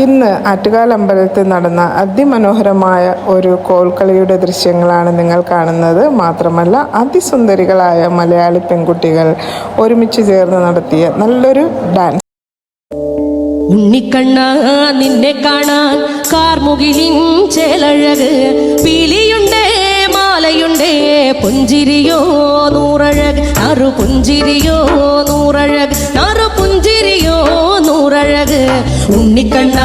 ഇന്ന് ആറ്റുകാൽ അമ്പലത്തിൽ നടന്ന അതിമനോഹരമായ ഒരു കോൽക്കളിയുടെ ദൃശ്യങ്ങളാണ് നിങ്ങൾ കാണുന്നത്. മാത്രമല്ല അതിസുന്ദരികളായ മലയാളി പെൺകുട്ടികൾ ഒരുമിച്ച് ചേർന്ന് നടത്തിയ നല്ലൊരു ഡാൻസ്. ഉണ്ണിക്കണ്ണ നിന്നെ കാണാൻ കാർമുകിലിൻ ചേലഴക്, പീലിയുണ്ടേ മാലയുണ്ടേ പുഞ്ചിരിയോ നൂറഴക്, നറു പുഞ്ചിരിയോ നൂറഴക്, നറു പുഞ്ചിരിയോ നൂറഴക്. ഉണ്ണിക്കണ്ണ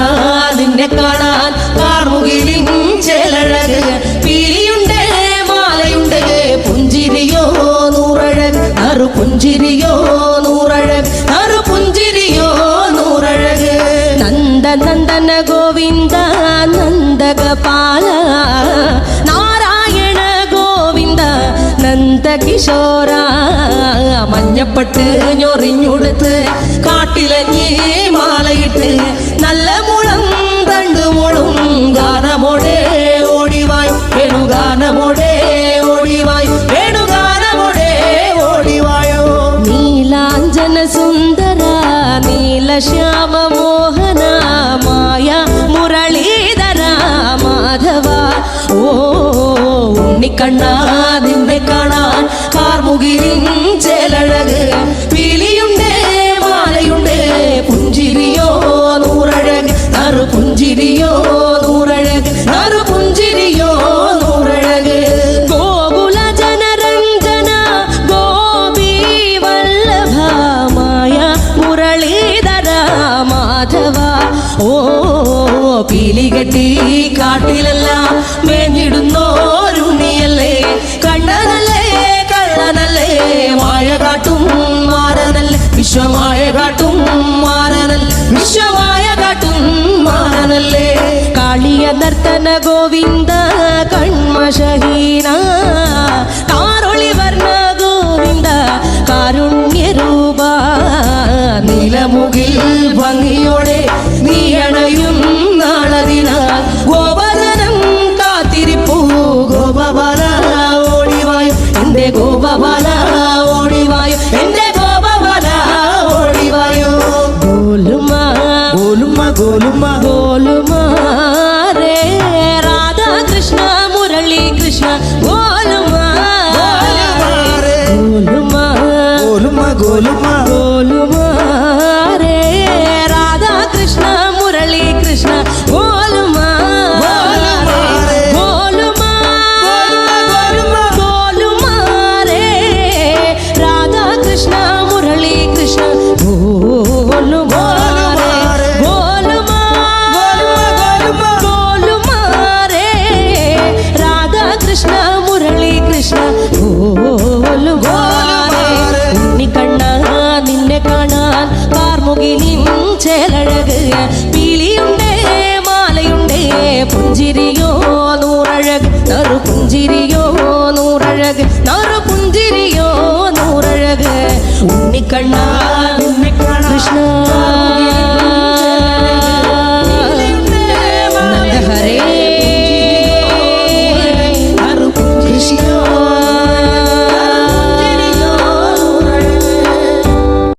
നിന്നെ കാണാൻ കാർമുകിലിൻ ചേലഴക്, പീലിയുണ്ടേ മാലയുണ്ടേ പുഞ്ചിരിയോ നൂറഴക്, നറു പുഞ്ചിരിയോ നൂറഴക്, നറു പുഞ്ചിരിയോ നൂറഴക്. നന്ദനന്ദന ഗോവിന്ദ നന്ദഗപാല, നാരായണ ഗോവിന്ദ നന്ദകിശോര. മഞ്ഞപ്പട്ട് ഞൊറിഞ്ഞുടുത്ത് കാട്ടിലഞ്ഞി മാലയിട്ട് നല്ല മുളം തണ്ടുമുളും ഗാനമോടെ ഓടിവായ് വേണുഗാനമോടെ ഓടിവായ് വേണുഗാനമോടെ ഓടിവായോ. നീലാഞ്ജന സുന്ദര നീലശ്യാമ മോഹന മായ മുരളീധര മാധവ. ഓ ഉണ്ണിക്കണ്ണ നിന്നെ കാണാൻ കാർമുകിലിൻ ചേലഴക്, പീലിയുണ്ടേ മാലയുണ്ടേ പുഞ്ചിരിയോ നൂറഴക്, നറു പുഞ്ചിരിയോ നൂറഴക്, നറു പുഞ്ചിരിയോ നൂറഴക്. ഗോകുല ജനരഞ്ജന ഗോപി വല്ലഭ മായ മുരളീധര മാധവ. ഓ പീലികെട്ടി കാട്ടിലെല്ലാം മേഞ്ഞിടുന്നോരുണ്ണിയല്ലേ, കണ്ണനല്ലേ കള്ളനല്ലേ മായ കാട്ടും മാരനല്ലേ, വിശ്വമായ കാട്ടും മാരനല്ലേ, വിശ്വമായ കാട്ടും മാരനല്ലേ. കാളിയ നർത്തന ഗോവിന്ദ കൺമശഹീന, കാറൊളി വർണ്ണ ഗോവിന്ദ കാരുണ്യരൂപ. നീലമുകിൽ ഭംഗിയോടെ നീ അണയും നാളതിനാൽ ഗോപദനം കാത്തിരിപ്പൂ ഗോപബാല ഓടിവായു എന്റെ ഗോപബാല ഓടിവായു എന്റെ ഗോപബാല ഓടിവായു. ഗോലുമ ഗോലുമ ഗോലുമ ഗോലുമ രേ രാധാ കൃഷ്ണ മുരളി കൃഷ്ണ ഗോലുമ ഗോലുമ ഗോലുമ ഗോലുമ ഗോലുമ രേ രാധാ കൃഷ്ണ മുരളി കൃഷ്ണ ഗോലുമ ഗോലുമ ഗോലുമ രേ രാധാ കൃഷ്ണ മുരളി കൃഷ്ണ ഗോലുമ ഗോലുമ ഗോലുമ രേ രാധാ കൃഷ്ണ മുരളി കൃഷ്ണ ഗോലുമ. ഉണ്ണിക്കണ്ണ നിന്നെ കാണാൻ കാർമുകിലിൻ ചേലഴക്, പീലിയുണ്ടേ മാലയുണ്ടേ പുഞ്ചിരിയോ നൂറഴക്, നറു പുഞ്ചിരിയോ നൂറഴക്, നറു പുഞ്ചിരിയോ നൂറഴക്. ഉണ്ണിക്കണ്ണ നിന്നെ കാണാൻ കൃഷ്ണ